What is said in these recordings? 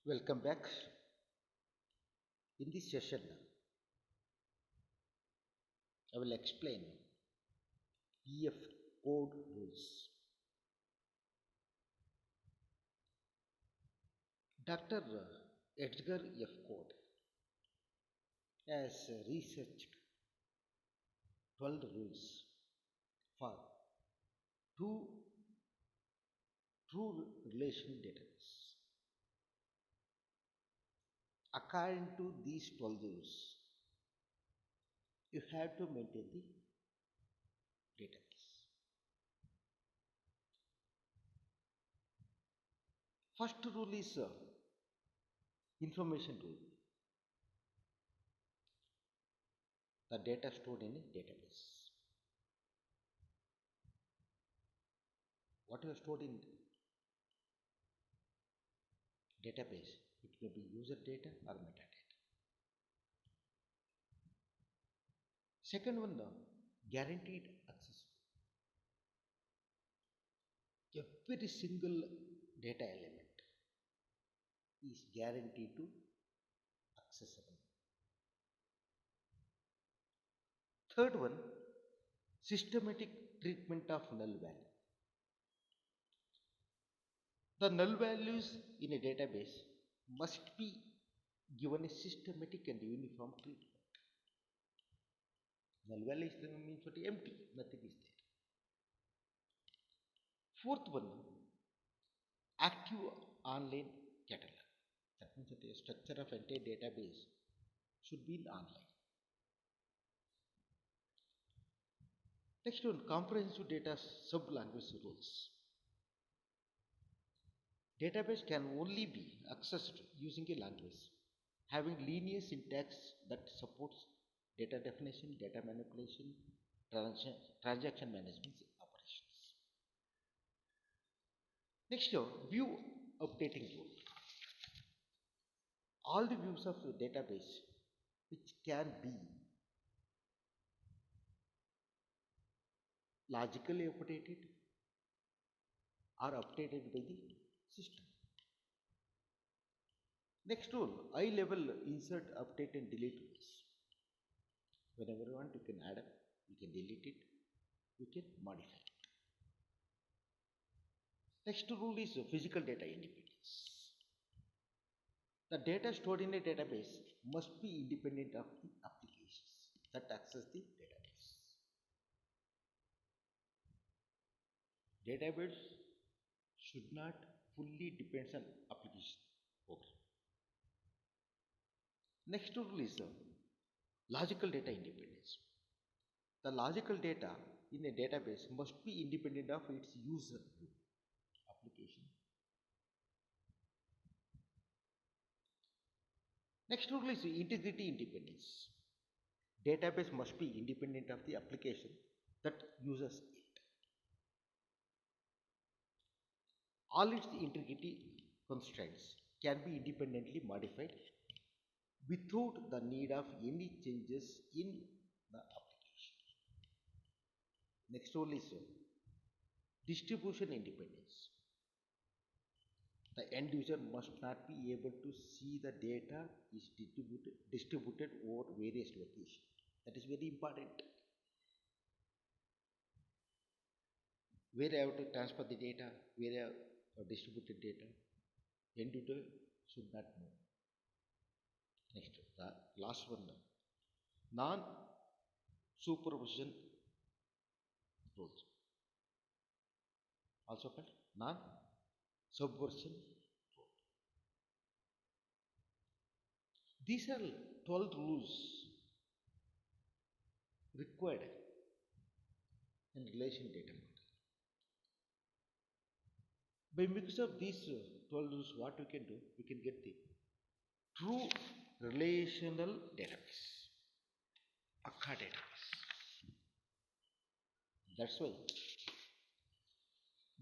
Welcome back. In this session, I will explain EF code rules. Dr. Edgar F. Code has researched 12 rules for two true relation database. According to these 12 rules, you have to maintain the database. First rule is information rule. The data stored in a database. What you have stored in database, it may be user data or metadata. Second one, guaranteed access. Every single data element is guaranteed to accessible. Third one, systematic treatment of null value. The null values in a database must be given a systematic and uniform treatment. Null value means what? Empty, nothing is there. Fourth one, active online catalog. That means that the structure of entire database should be in online. Next one, comprehensive data sub-language rules. Database can only be accessed using a language having linear syntax that supports data definition, data manipulation, transaction management operations. Next, view updating rule. All the views of the database which can be logically updated are updated by the system. Next rule, high level insert, update and delete rules. Whenever you want, you can add up, you can delete it, you can modify it. Next rule is physical data independence. The data stored in a database must be independent of the applications that access the database. Database should not fully depend on application program. Next rule is logical data independence. The logical data in a database must be independent of its user group application. Next rule is integrity independence. Database must be independent of the application that uses it. All its integrity constraints can be independently modified without the need of any changes in the application. Next rule is distribution independence. The end user must not be able to see the data is distributed over various locations. That is very important. Where I have to transfer the data, where I have distributed data, end user should not know. Next, the last one, non-supervision rules, also called non-subversion rule. These are 12 rules required in relation data model. By mix of these 12 rules, what we can do? We can get the true relational database, akka database. That's why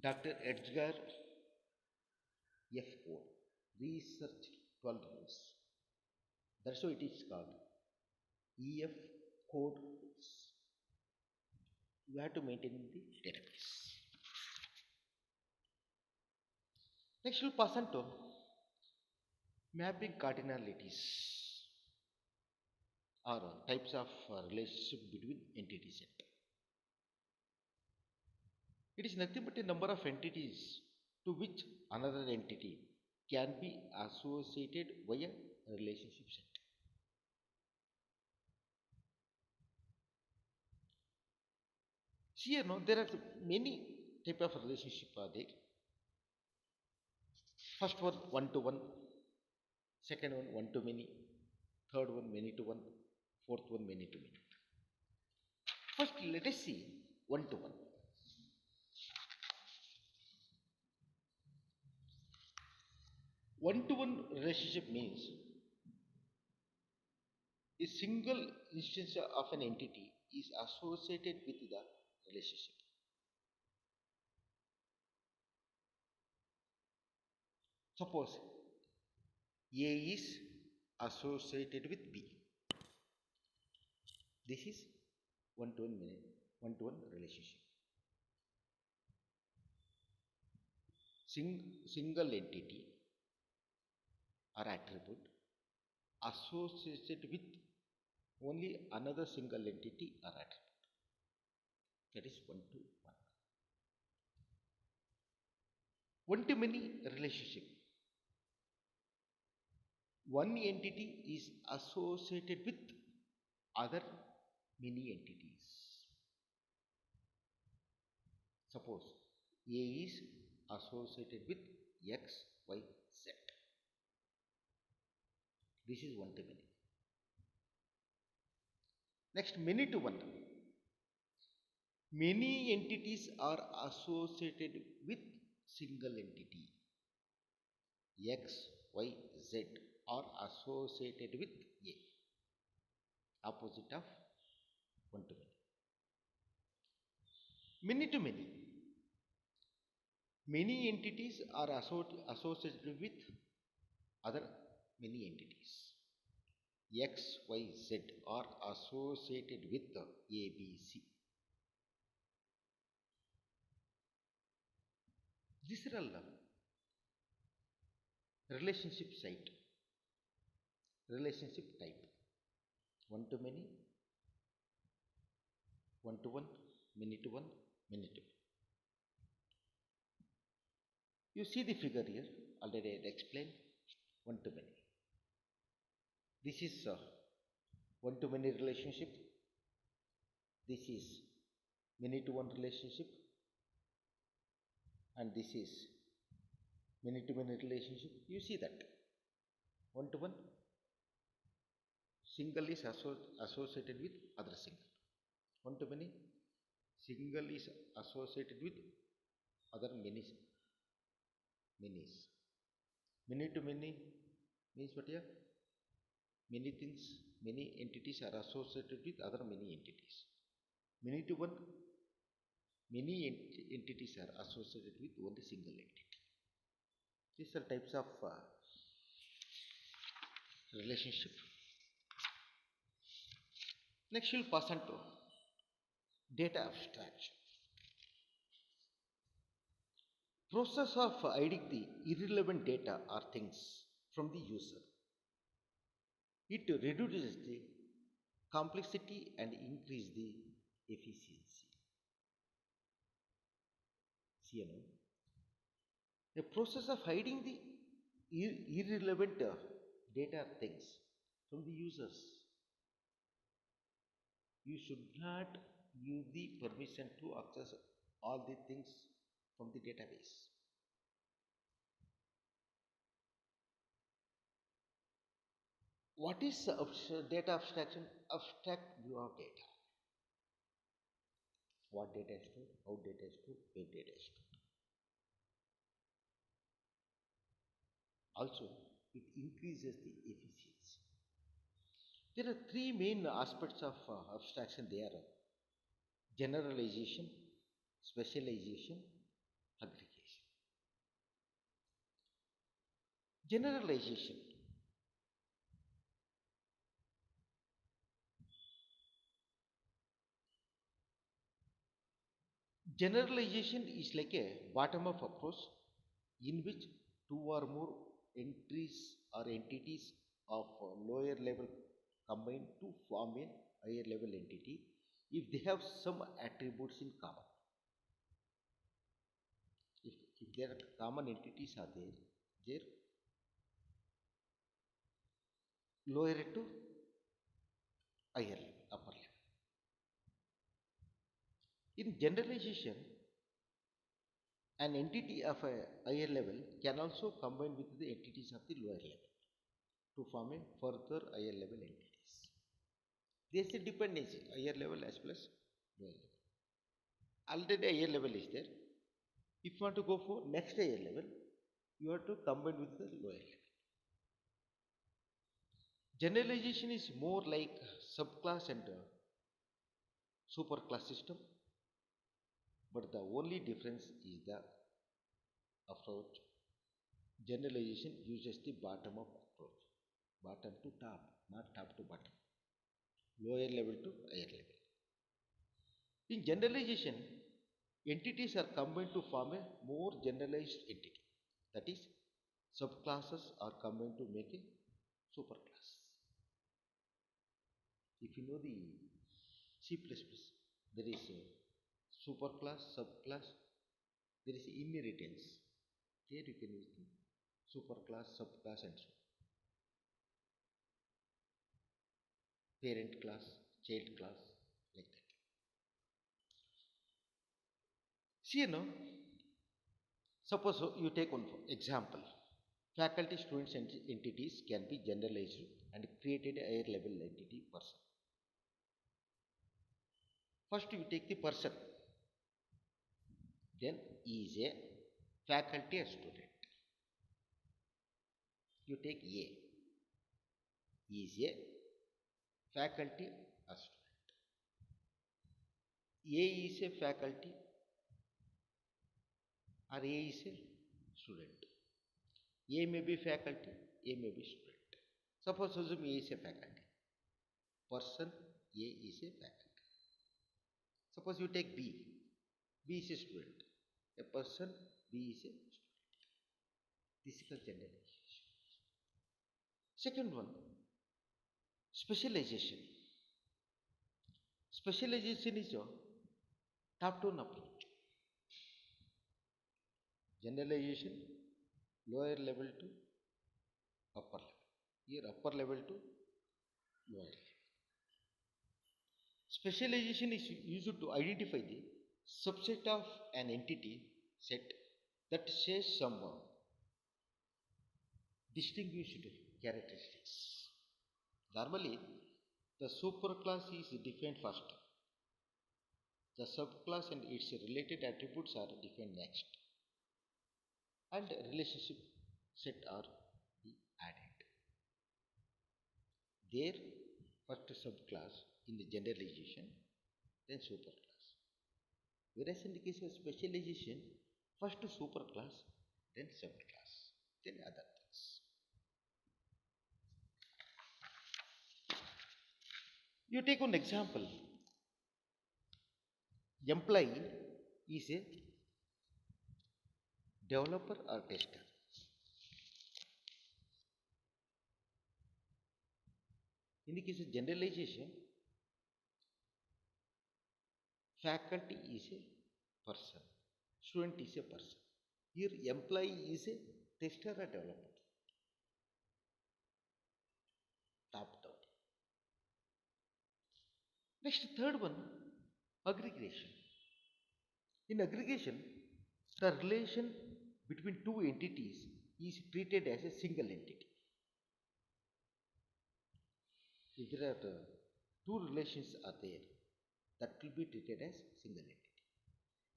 Dr. Edgar F. Code research 12 rules. That's why it is called EF code rules. You have to maintain the database. Next, we'll pass on to Mapping cardinalities are types of relationship between entity set. It is nothing but a number of entities to which another entity can be associated via relationship set. Here, no, there are many type of relationship are there. First one to one, second one to many, third one many to one, fourth one many to many. First, let us see one to one. One to one relationship means a single instance of an entity is associated with the relationship. Suppose A is associated with B. This is one to one relationship. Single entity or attribute associated with only another single entity or attribute. That is one to one. One to many relationship. One entity is associated with other many entities. Suppose A is associated with X, Y, Z. This is one to many. Next, many to one. Many entities are associated with single entity. X, Y, Z are associated with A. Opposite of one to many. Many to many. Many entities are associated with other many entities. X, Y, Z are associated with A, B, C. These are all relationship site, relationship type. One to many, one to one, many to one, many to many. You see the figure here, already I explained, one to many. This is one to many relationship. This is many to one relationship. And this is many to many relationship. You see that one to one, single is associated with other single. One to many, single is associated with other many minis. Many to many means what here? Many things, many entities are associated with other many entities. Many to one, many entities are associated with only single entity. These are types of relationship. Next, we'll pass on to data abstraction. Process of hiding the irrelevant data or things from the user. It reduces the complexity and increase the efficiency. See, you know, the process of hiding the irrelevant data or things from the users. You should not give the permission to access all the things from the database. What is data abstraction? Abstract view of data. What data is stored, how data is stored, where data is stored. Also, it increases the efficiency. There are three main aspects of abstraction. They are generalization, specialization, aggregation. Generalization. Generalization is like a bottom-up approach in which two or more entries or entities of lower level combine to form a higher level entity if they have some attributes in common. If there are common entities are there, their lower to higher level, upper level. In generalization, an entity of a higher level can also combine with the entities of the lower level to form a further higher level entities. There is a dependency, higher level as well as lower level. Already higher level is there. If you want to go for next higher level, you have to combine with the lower level. Generalization is more like subclass and superclass system, but the only difference is the approach. Generalization uses the bottom up approach, bottom to top, not top to bottom, lower level to higher level. In generalization, entities are combined to form a more generalized entity. That is, subclasses are combined to make a superclass. If you know the C++, there is a superclass, subclass, there is inheritance. Here you can use the superclass, subclass and so on. Parent class, child class, like that. See now, suppose you take one example. Faculty, students and entities can be generalized and created a higher level entity person. First you take the person, then he is a faculty or student. You take A, he is a faculty or student. A is a faculty or A is a student. A may be faculty, A may be student. Suppose assume A is a faculty. Person A is a faculty. Suppose you take B. B is a student. A person B is a student. This is a generalization. Second one, specialization. Specialization is a top-down approach. Generalization, lower level to upper level. Here upper level to lower level. Specialization is used to identify the subset of an entity set that shares some distinguished characteristics. Normally, the superclass is defined first. The subclass and its related attributes are defined next. And relationship set are added. There, first subclass in the generalization, then superclass. Whereas in the case of specialization, first superclass, then subclass, then other things. You take one example. Employee is a developer or tester. In the case of generalization, faculty is a person, student is a person. Here employee is a tester or developer. Top down. Next, third one, aggregation. In aggregation, the relation between two entities is treated as a single entity. If there are two relations are there, that will be treated as single entity.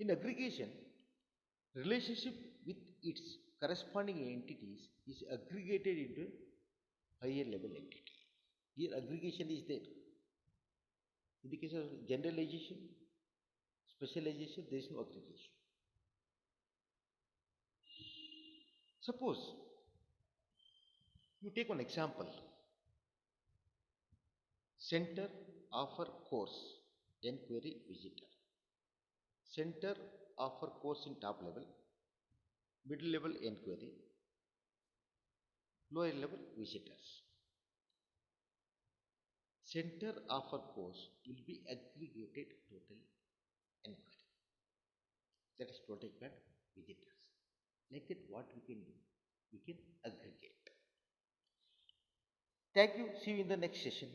In aggregation, relationship with its corresponding entities is aggregated into higher level entity. Here aggregation is there. In the case of generalization, specialization, there is no aggregation. Suppose you take one example. Center offer course enquiry visitor. Center offer course in top level, middle level enquiry, lower level visitors. Center of our course will be aggregated total inquiry, that is total visitors. Like that, what we can do? We can aggregate. Thank you. See you in the next session.